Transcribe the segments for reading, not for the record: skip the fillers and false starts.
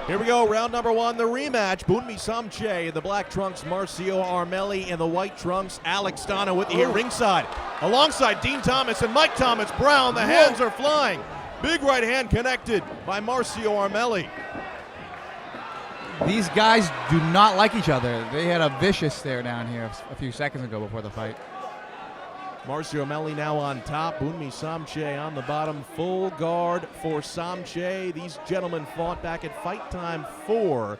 Here we go, round number one, the rematch. Bunmi Somchay in the black trunks, Marcio Armeli in the white trunks. Alex Donna with you here ringside. Alongside Dean Thomas and Mike Thomas Brown, the hands are flying. Big right hand connected by Marcio Armeli. These guys do not like each other. They had a vicious stare down here a few seconds ago before the fight. Marcio Armeli now on top, Bunmi Somchay on the bottom. Full guard for Somchay. These gentlemen fought back at Fight Time 4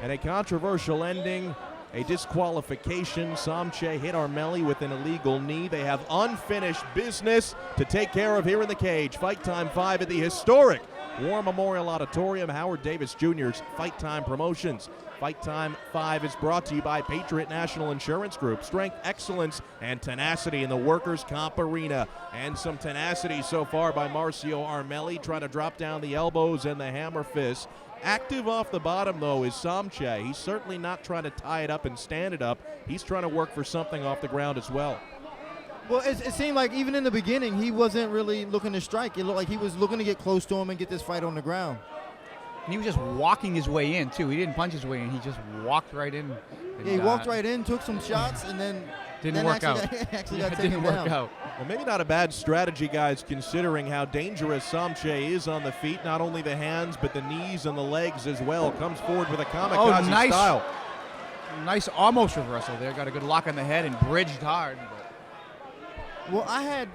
and a controversial ending, a disqualification. Somchay hit Armeli with an illegal knee. They have unfinished business to take care of here in the cage. Fight Time 5 at the historic War Memorial Auditorium, Howard Davis Jr.'s Fight Time Promotions. Fight Time 5 is brought to you by Patriot National Insurance Group. Strength, excellence, and tenacity in the workers' comp arena. And some tenacity so far by Marcio Armeli, trying to drop down the elbows and the hammer fist. Active off the bottom, though, is Somchay. He's certainly not trying to tie it up and stand it up. He's trying to work for something off the ground as well. Well, it seemed like even in the beginning, he wasn't really looking to strike. It looked like he was looking to get close to him and get this fight on the ground. And he was just walking his way in, too. He didn't punch his way in. He just walked right in. Yeah, he walked right in, took some shots, and then didn't work out. Actually got didn't taken work down. out. Well, maybe not a bad strategy, guys, considering how dangerous Somchay is on the feet. Not only the hands, but the knees and the legs as well. Comes forward with a kamikaze style. Nice almost reversal there. Got a good lock on the head and bridged hard. Well, I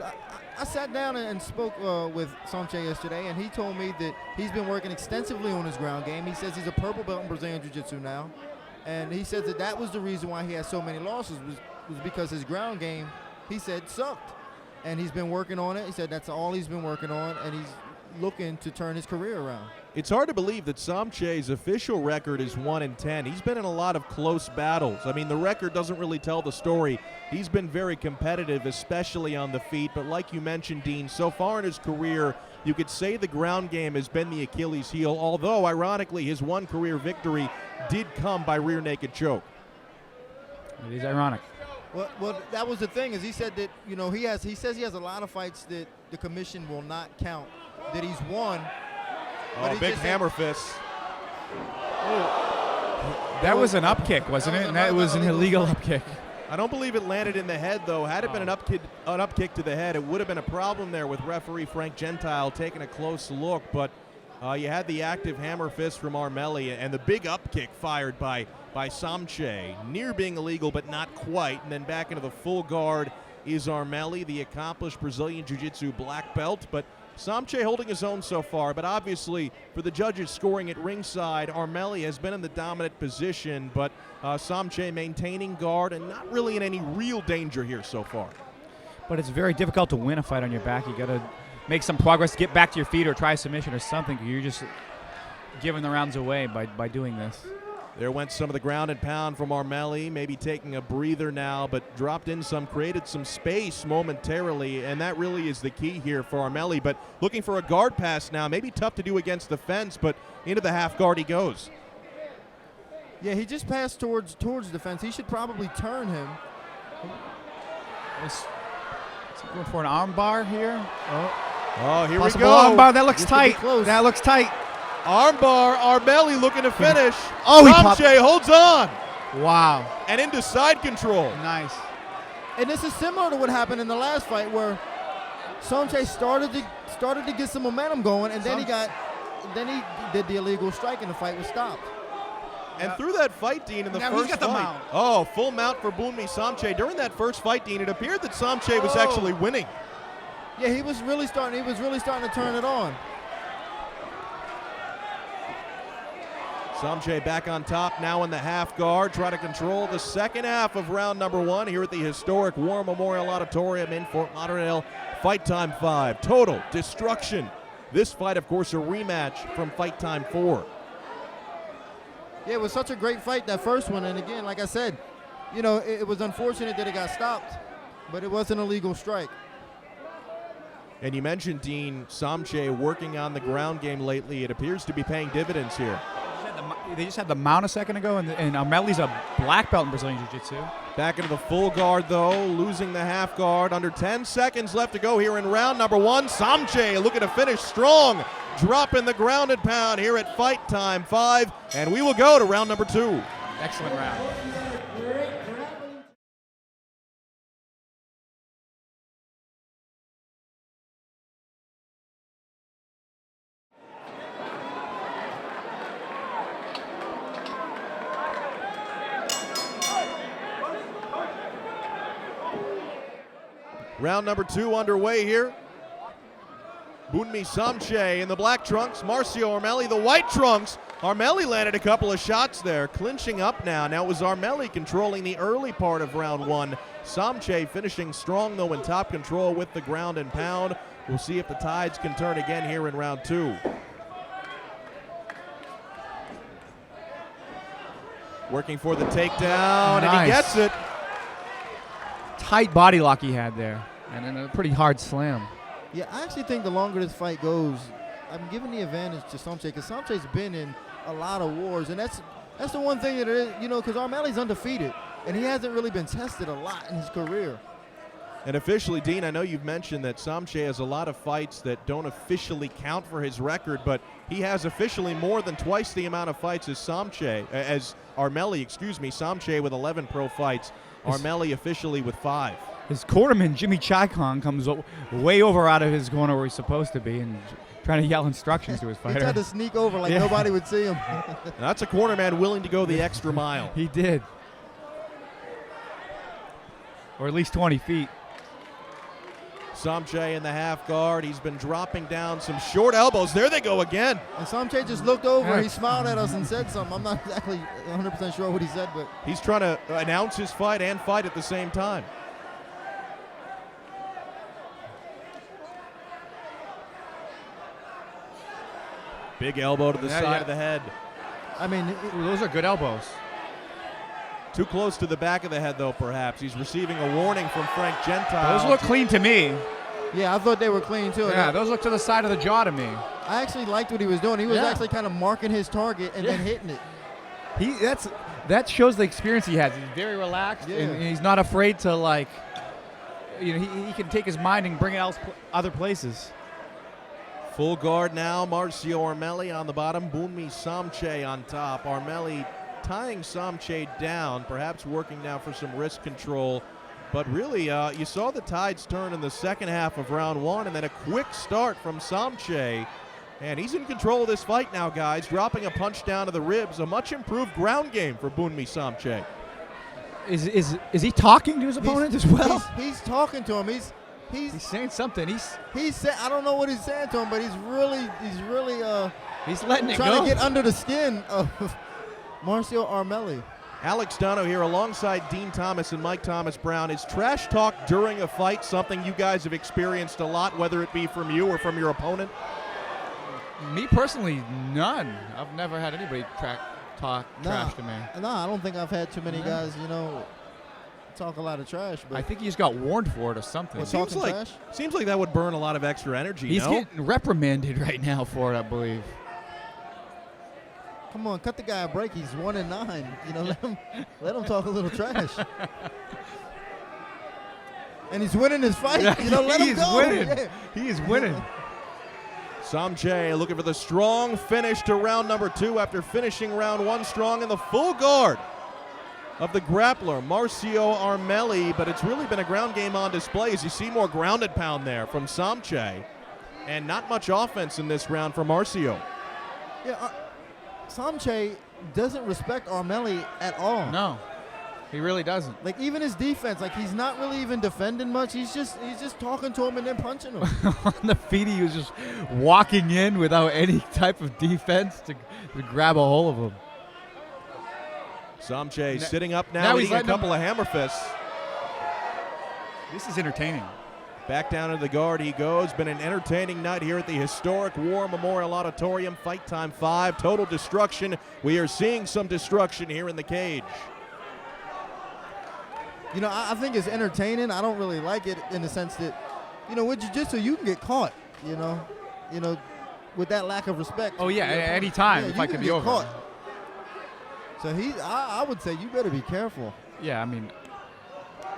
sat down and spoke with Somchay yesterday, and he told me that he's been working extensively on his ground game. He says he's a purple belt in Brazilian Jiu-Jitsu now, and he said that was the reason why he had so many losses was because his ground game, he said, sucked. And he's been working on it. He said that's all he's been working on, and he's looking to turn his career around. It's hard to believe that Somchay's official record is 1-10. He's been in a lot of close battles. I mean, the record doesn't really tell the story. He's been very competitive, especially on the feet. But like you mentioned, Dean, so far in his career, you could say the ground game has been the Achilles heel, although, ironically, his one career victory did come by rear naked choke. It is ironic. Well, that was the thing, is he said that, you know, he says he has a lot of fights that the commission will not count, that he's won. Oh, big hammer fist. That was an up kick, wasn't it? And that was an illegal up kick. I don't believe it landed in the head, though. Had it been an up kick to the head, it would have been a problem there with referee Frank Gentile taking a close look. But you had the active hammer fist from Armeli and the big up kick fired by Somchay. Near being illegal, but not quite. And then back into the full guard is Armeli, the accomplished Brazilian Jiu-Jitsu black belt. But Somchay holding his own so far, but obviously for the judges scoring at ringside, Armeli has been in the dominant position, but Somchay maintaining guard and not really in any real danger here so far. But it's very difficult to win a fight on your back. You got to make some progress, get back to your feet or try a submission or something. You're just giving the rounds away by doing this. There went some of the ground and pound from Armeli, maybe taking a breather now, but dropped in some, created some space momentarily, and that really is the key here for Armeli. But looking for a guard pass now, maybe tough to do against the fence, but into the half guard he goes. Yeah, he just passed towards the fence. He should probably turn him. Is he going for an arm bar here? Oh, here possible we go. Arm bar. That looks This tight. could be close. That looks tight. Armbar, Armeli looking to finish. Oh, he Somchay holds on. Wow. And into side control. Nice. And this is similar to what happened in the last fight, where Somchay started to get some momentum going, and then he did the illegal strike, and the fight was stopped. And through that fight, Dean, in the Now first he's got the fight. mount. Oh, full mount for Bunmi Somchay. During that first fight, Dean, it appeared that Somchay was actually winning. Yeah, he was really starting to turn it on. Somchay back on top now in the half guard, trying to control the second half of round number one here at the historic War Memorial Auditorium in Fort Lauderdale. Fight Time 5, total destruction. This fight, of course, a rematch from Fight Time 4. Yeah, it was such a great fight, that first one, and again, like I said, you know, it was unfortunate that it got stopped, but it was an illegal strike. And you mentioned, Dean, Somchay working on the ground game lately. It appears to be paying dividends here. They just had the mount a second ago, and Armeli's a black belt in Brazilian Jiu-Jitsu. Back into the full guard, though, losing the half guard. Under 10 seconds left to go here in round number one. Somchay looking to finish strong dropping the ground and pound here at Fight Time 5, and we will go to round number 2. Excellent round. Round number 2 underway here. Bunmi Somchay in the black trunks, Marcio Armeli the white trunks. Armeli landed a couple of shots there, clinching up now. Now it was Armeli controlling the early part of round 1. Somchay finishing strong though in top control with the ground and pound. We'll see if the tides can turn again here in round 2. Working for the takedown, and he gets it. Tight body lock he had there, and then a pretty hard slam. Yeah, I actually think the longer this fight goes, I'm giving the advantage to Somchay because Somchay's been in a lot of wars, and that's the one thing that it is, you know, because Armeli's undefeated, and he hasn't really been tested a lot in his career. And officially, Dean, I know you've mentioned that Somchay has a lot of fights that don't officially count for his record, but he has officially more than twice the amount of fights as Armeli, excuse me. Somchay with 11 pro fights, Armeli officially with 5. His cornerman, Jimmy Chikong, comes way over out of his corner where he's supposed to be and trying to yell instructions to his fighter. He tried to sneak over like nobody would see him. That's a cornerman willing to go the extra mile. He did. Or at least 20 feet. Somchay in the half guard. He's been dropping down some short elbows. There they go again. And Somchay just looked over. He smiled at us and said something. I'm not exactly 100% sure what he said, but he's trying to announce his fight and fight at the same time. Big elbow to the side of the head. I mean, those are good elbows. Too close to the back of the head, though, perhaps. He's receiving a warning from Frank Gentile. Those look clean to me. Yeah, I thought they were clean, too. Yeah, those look to the side of the jaw to me. I actually liked what he was doing. He was actually kind of marking his target and then hitting it. That shows the experience he has. He's very relaxed, and he's not afraid to, like, you know, he can take his mind and bring it out other places. Full guard now, Marcio Armeli on the bottom, Bunmi Somchay on top. Armeli tying Somchay down, perhaps working now for some wrist control. But really, you saw the tides turn in the second half of round 1, and then a quick start from Somchay. And he's in control of this fight now, guys, dropping a punch down to the ribs. A much improved ground game for Bunmi Somchay. Is he talking to his opponent as well? He's talking to him. He's saying something. I don't know what he's saying to him, but he's really he's letting it trying go. to get under the skin of Marcio Armeli. Alex Dono here alongside Dean Thomas and Mike Thomas Brown. Is trash talk during a fight something you guys have experienced a lot, whether it be from you or from your opponent? Me personally, none. I've never had anybody talk trash to me. No, I don't think I've had too many guys, you know, talk a lot of trash. But I think he just got warned for it or something. Well, seems like that would burn a lot of extra energy. He's getting reprimanded right now for it, I believe. Come on, cut the guy a break. He's 1-9. You know, let him talk a little trash. And he's winning his fight. You know, let him go. Winning. Yeah. He is winning. Somchay looking for the strong finish to round number 2 after finishing round 1 strong in the full guard of the grappler, Marcio Armeli. But it's really been a ground game on display as you see more grounded pound there from Somchay. And not much offense in this round for Marcio. Yeah, Somchay doesn't respect Armeli at all. No, he really doesn't. Like, even his defense, like, he's not really even defending much. He's just talking to him and then punching him. On the feet, he was just walking in without any type of defense to grab a hold of him. Somchay sitting up now eating a couple of hammer fists. This is entertaining. Back down into the guard he goes. Been an entertaining night here at the historic War Memorial Auditorium. Fight Time 5, total destruction. We are seeing some destruction here in the cage. You know, I think it's entertaining. I don't really like it in the sense that, you know, with jiu-jitsu, you can get caught, you know, with that lack of respect. Oh, yeah, at any time, the fight can be over. Caught. So I would say you better be careful. Yeah, I mean,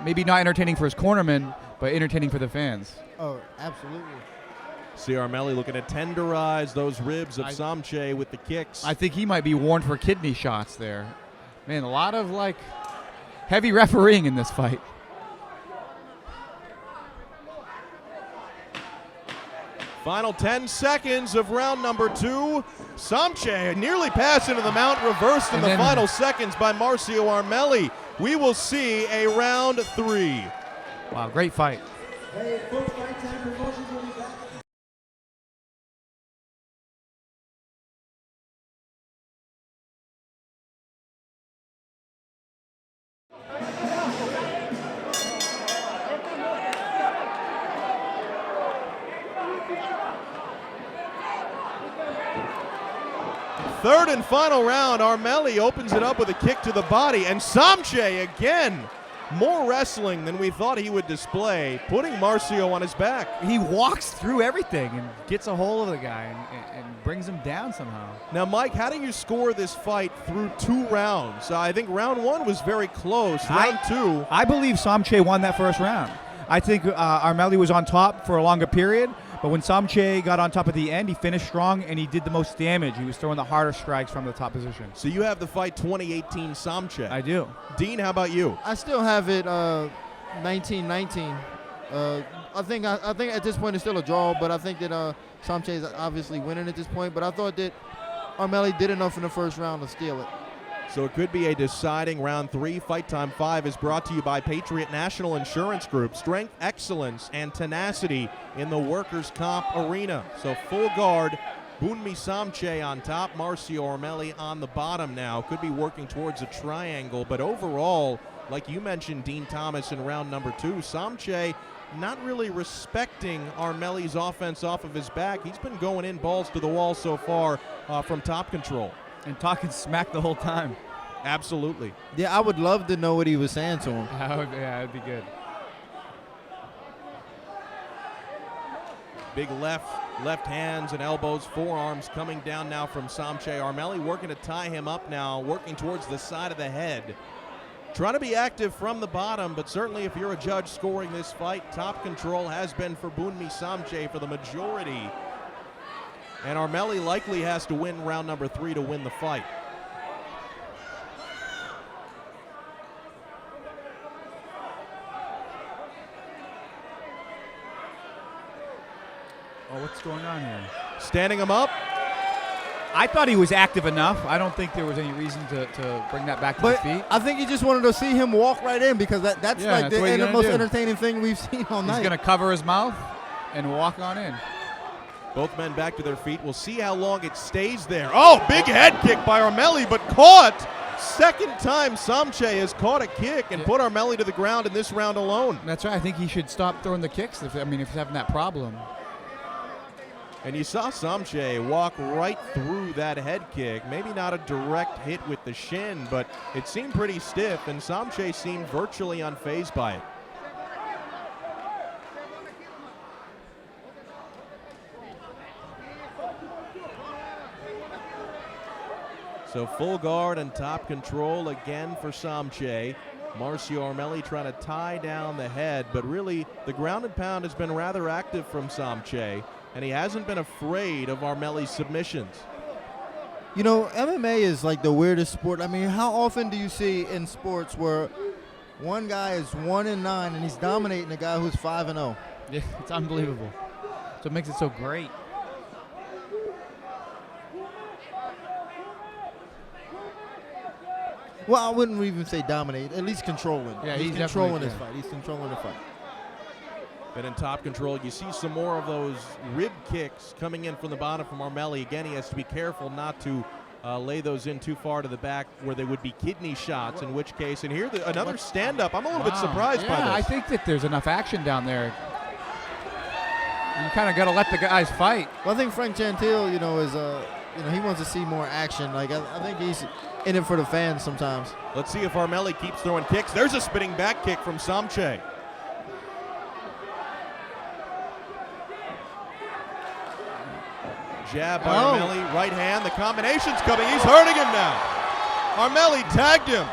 maybe not entertaining for his cornerman, but entertaining for the fans. Oh, absolutely. See Armeli looking to tenderize those ribs of Somchay with the kicks. I think he might be warned for kidney shots there. Man, a lot of like heavy refereeing in this fight. Final 10 seconds of round number 2. Somchay nearly passed into the mount, reversed in the final seconds by Marcio Armeli. We will see a round 3. Wow, great fight. Hey, folks, Fight Time Promotions will be back. Third and final round, Armeli opens it up with a kick to the body, and Somchay again, more wrestling than we thought he would display, putting Marcio on his back. He walks through everything and gets a hold of the guy and brings him down somehow. Now, Mike, how do you score this fight through 2 rounds? I think round 1 was very close. Round 2. I believe Somchay won that first round. I think Armeli was on top for a longer period, but when Somchay got on top at the end, he finished strong and he did the most damage. He was throwing the harder strikes from the top position. So you have the fight 2018 Somchay. I do. Dean, how about you? I still have it 19-19. I think at this point it's still a draw, but I think that Somchay is obviously winning at this point. But I thought that Armeli did enough in the first round to steal it. So it could be a deciding round 3. Fight Time 5 is brought to you by Patriot National Insurance Group. Strength, excellence, and tenacity in the workers' comp arena. So full guard, Bunmi Somchay on top, Marcio Armeli on the bottom now. Could be working towards a triangle, but overall, like you mentioned, Dean Thomas, in round number 2, Somchay not really respecting Armeli's offense off of his back. He's been going in balls to the wall so far from top control. And talking smack the whole time. Absolutely. Yeah, I would love to know what he was saying to him. Yeah, that'd be good. Big left hands and elbows, forearms coming down now from Somchay. Armeli working to tie him up now, working towards the side of the head. Trying to be active from the bottom, but certainly if you're a judge scoring this fight, top control has been for Bunmi Somchay for the majority. And Armeli likely has to win round number 3 to win the fight. Oh, what's going on here? Standing him up. I thought he was active enough. I don't think there was any reason to bring that back to his feet. I think he just wanted to see him walk right in because that's like the most entertaining thing we've seen all night. He's going to cover his mouth and walk on in. Both men back to their feet. We'll see how long it stays there. Oh, big head kick by Armeli, but caught. Second time Somchay has caught a kick and put Armeli to the ground in this round alone. That's right. I think he should stop throwing the kicks if he's having that problem. And you saw Somchay walk right through that head kick. Maybe not a direct hit with the shin, but it seemed pretty stiff, and Somchay seemed virtually unfazed by it. So full guard and top control again for Somchay. Marcio Armeli trying to tie down the head, but really the ground and pound has been rather active from Somchay, and he hasn't been afraid of Armeli's submissions. You know, MMA is like the weirdest sport. I mean, how often do you see in sports where one guy is 1-9 and he's dominating a guy who's 5-0? Yeah, it's unbelievable. So it makes it so great. Well, I wouldn't even say dominate. At least controlling. Yeah, he's controlling this fight. He's controlling the fight. But in top control, you see some more of those rib kicks coming in from the bottom from Armeli. Again, he has to be careful not to lay those in too far to the back where they would be kidney shots, in which case, and here another stand-up. I'm a little bit surprised by this. I think that there's enough action down there. You kind of got to let the guys fight. Well, I think Frank Chantil, is he wants to see more action. Like I think he's in it for the fans sometimes. Let's see if Armeli keeps throwing kicks. There's a spinning back kick from Somchay. Jab by Armeli, right hand, the combination's coming. He's hurting him now. Armeli tagged him.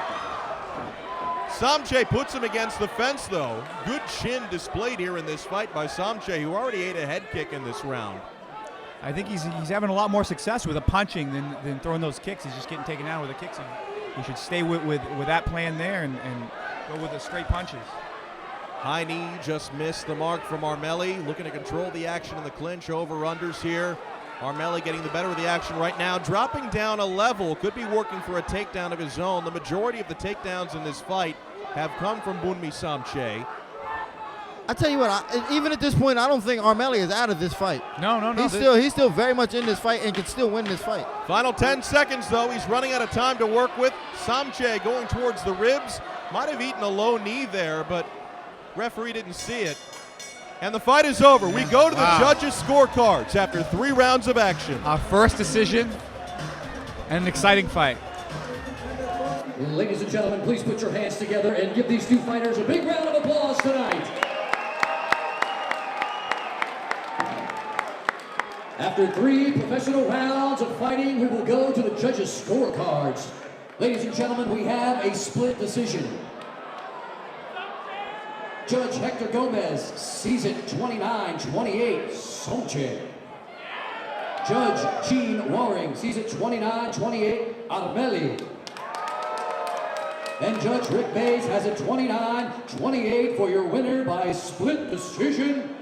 Somchay puts him against the fence, though. Good chin displayed here in this fight by Somchay, who already ate a head kick in this round. I think he's having a lot more success with the punching than throwing those kicks. He's just getting taken down with the kicks. He should stay with that plan there and go with the straight punches. High knee just missed the mark from Armeli. Looking to control the action in the clinch. Over-unders here. Armeli getting the better of the action right now. Dropping down a level. Could be working for a takedown of his own. The majority of the takedowns in this fight have come from Bunmi Somchay. I tell you what, even at this point, I don't think Armeli is out of this fight. No. He's still very much in this fight and can still win this fight. Final 10 seconds, though. He's running out of time to work with. Somchay going towards the ribs. Might have eaten a low knee there, but referee didn't see it. And the fight is over. We go to the judges' scorecards after 3 rounds of action. Our first decision and an exciting fight. Ladies and gentlemen, please put your hands together and give these two fighters a big round of applause tonight. After 3 professional rounds of fighting, we will go to the judges' scorecards. Ladies and gentlemen, we have a split decision. Judge Hector Gomez sees it 29-28, Somchay. Judge Gene Waring sees it 29-28, Armeli. And Judge Rick Bays has it 29-28 for your winner by split decision,